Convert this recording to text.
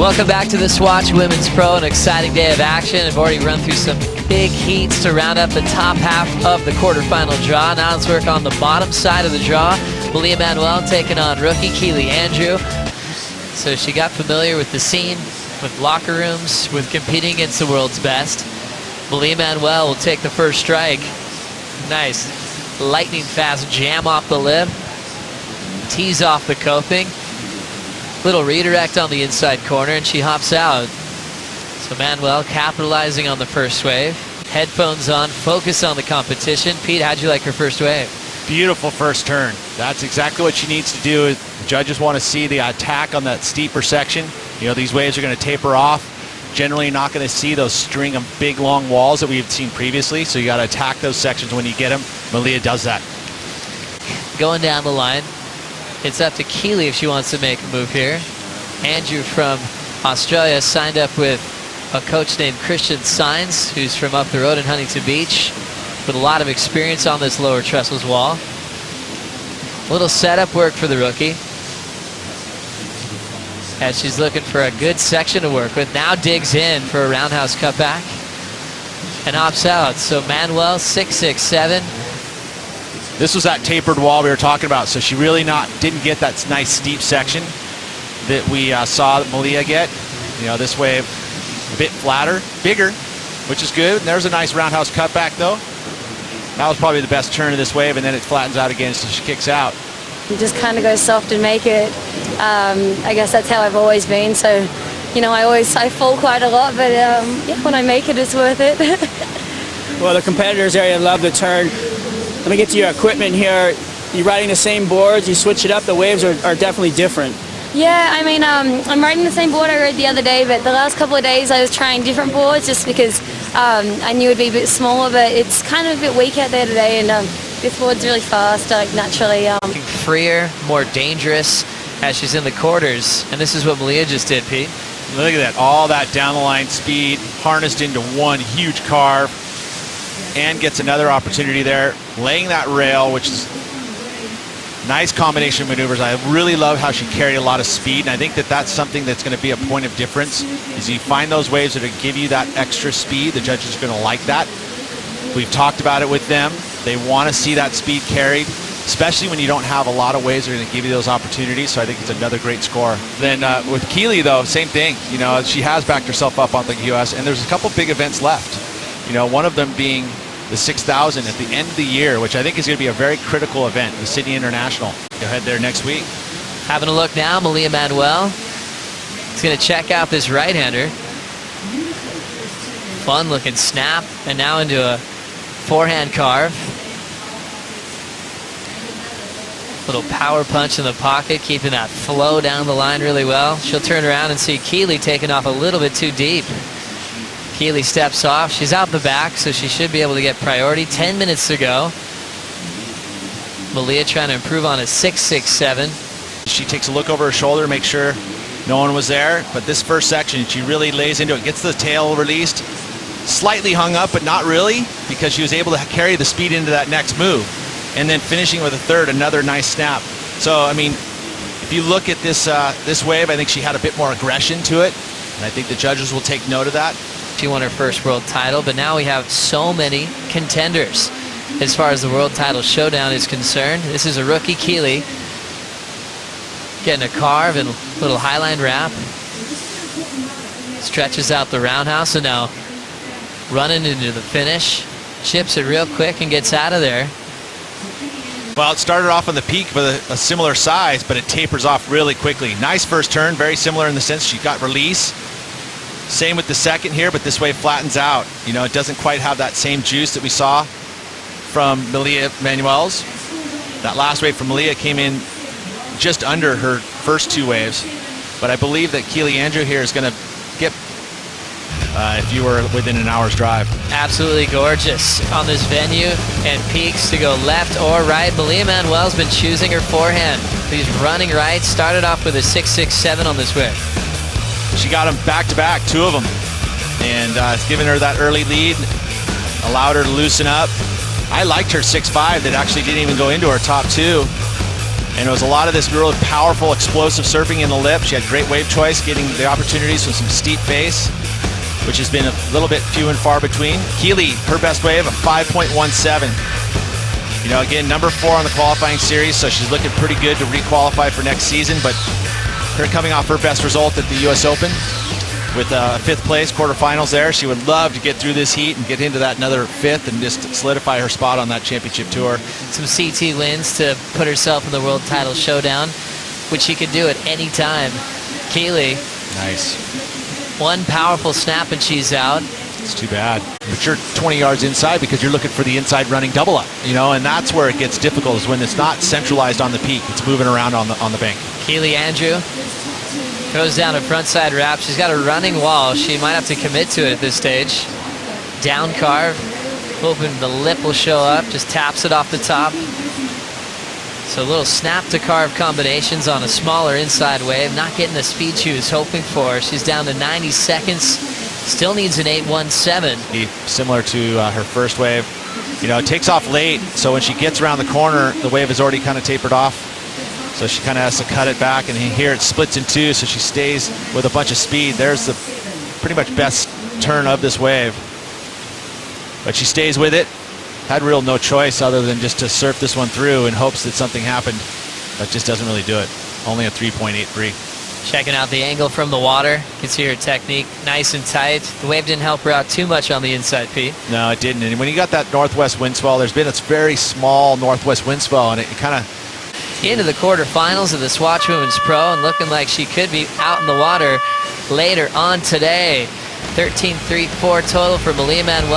Welcome back to the Swatch Women's Pro, an exciting day of action. I've already run through some big heats to round up the top half of the quarterfinal draw. Now let's work on the bottom side of the draw. Malia Manuel taking on rookie Keely Andrew. So she got familiar with the scene, with locker rooms, with competing against the world's best. Malia Manuel will take the first strike. Nice lightning fast jam off the lip. Tees off the coping. Little redirect on the inside corner, and she hops out. So Manuel capitalizing on the first wave. Headphones on, focus on the competition. Pete, how'd you like her first wave? Beautiful first turn. That's exactly what she needs to do. The judges want to see the attack on that steeper section. You know, these waves are going to taper off. Generally, you're not going to see those string of big, long walls that we've seen previously, so you got to attack those sections when you get them. Malia does that. Going down the line. It's up to Keely if she wants to make a move here. Andrew from Australia signed up with a coach named Christian Sines, who's from up the road in Huntington Beach, with a lot of experience on this lower trestles wall. A little setup work for the rookie, as she's looking for a good section to work with. Now digs in for a roundhouse cutback and hops out. So Manuel 6-6-7. This was that tapered wall we were talking about, so she really didn't get that nice steep section that we saw Malia get. You know, this wave a bit flatter, bigger, which is good. And there's a nice roundhouse cutback though. That was probably the best turn of this wave, and then it flattens out again, so she kicks out. You just kind of go soft and make it. I guess that's how I've always been. So, you know, I fall quite a lot, but yeah, when I make it, it's worth it. Well, the competitors area love the turn. Let me get to your equipment here. You're riding the same boards, you switch it up, the waves are definitely different. Yeah, I mean, I'm riding the same board I rode the other day, but the last couple of days I was trying different boards just because I knew it'd be a bit smaller, but it's kind of a bit weak out there today, and this board's really fast, like naturally. Freer, more dangerous as she's in the quarters, and this is what Malia just did, Pete. Look at that, all that down the line speed harnessed into one huge carve, and gets another opportunity there, laying that rail, which is nice combination of maneuvers. I really love how she carried a lot of speed, and I think that that's something that's going to be a point of difference, is you find those waves that give you that extra speed. The judges are going to like that. We've talked about it with them. They want to see that speed carried, especially when you don't have a lot of waves that are going to give you those opportunities, so I think it's another great score. Then with Keely, though, same thing. You know, she has backed herself up on the US, and there's a couple big events left. You know, one of them being the 6,000 at the end of the year, which I think is going to be a very critical event, the Sydney International. Go ahead there next week. Having a look now, Malia Manuel is going to check out this right-hander. Fun looking snap, and now into a forehand carve. Little power punch in the pocket, keeping that flow down the line really well. She'll turn around and see Keely taking off a little bit too deep. Keely steps off. She's out the back, so she should be able to get priority. 10 minutes to go. Malia trying to improve on a 6-6-7. She takes a look over her shoulder, make sure no one was there. But this first section, she really lays into it. Gets the tail released. Slightly hung up, but not really, because she was able to carry the speed into that next move. And then finishing with a third, another nice snap. So, I mean, if you look at this, this wave, I think she had a bit more aggression to it. And I think the judges will take note of that. She won her first world title, but now we have so many contenders as far as the world title showdown is concerned. This is a rookie Keely getting a carve and a little highline wrap. Stretches out the roundhouse, and now running into the finish. Chips it real quick and gets out of there. Well, it started off on the peak with a similar size, but it tapers off really quickly. Nice first turn, very similar in the sense she got release. Same with the second here, but this wave flattens out. You know, it doesn't quite have that same juice that we saw from Malia Manuel's. That last wave from Malia came in just under her first two waves. But I believe that Keely Andrew here is going to get, if you were within an hour's drive. Absolutely gorgeous on this venue, and peaks to go left or right. Malia Manuel's been choosing her forehand. These running right, started off with a 6-6-7 on this wave. She got them back-to-back, two of them. And it's given her that early lead, allowed her to loosen up. I liked her 6-5 that actually didn't even go into her top two. And it was a lot of this really powerful, explosive surfing in the lip. She had great wave choice, getting the opportunities with some steep face, which has been a little bit few and far between. Keely, her best wave, a 5.17. You know, again, number 4 on the qualifying series, so she's looking pretty good to requalify for next season, but her coming off her best result at the US Open with 5th place quarterfinals there. She would love to get through this heat and get into that another 5th and just solidify her spot on that championship tour. Some CT wins to put herself in the world title showdown, which she could do at any time. Keely. Nice. One powerful snap and she's out. It's too bad. But you're 20 yards inside because you're looking for the inside running double up, you know, and that's where it gets difficult, is when it's not centralized on the peak. It's moving around on the bank. Keely Andrew throws down a frontside wrap. She's got a running wall. She might have to commit to it at this stage. Down carve, hoping the lip will show up. Just taps it off the top. So a little snap to carve combinations on a smaller inside wave. Not getting the speed she was hoping for. She's down to 90 seconds. Still needs an 8.17. Similar to her first wave. You know, it takes off late, so when she gets around the corner, the wave is already kind of tapered off. So she kind of has to cut it back, and here it splits in two, so she stays with a bunch of speed. There's the pretty much best turn of this wave. But she stays with it. Had real no choice other than just to surf this one through in hopes that something happened, but just doesn't really do it. Only a 3.83. Checking out the angle from the water. You can see her technique nice and tight. The wave didn't help her out too much on the inside, Pete. No, it didn't. And when you got that northwest wind swell, there's been a very small northwest wind swell, and it kind of... Into the quarterfinals of the Swatch Women's Pro, and looking like she could be out in the water later on today. 13.34 total for Malia Manuel.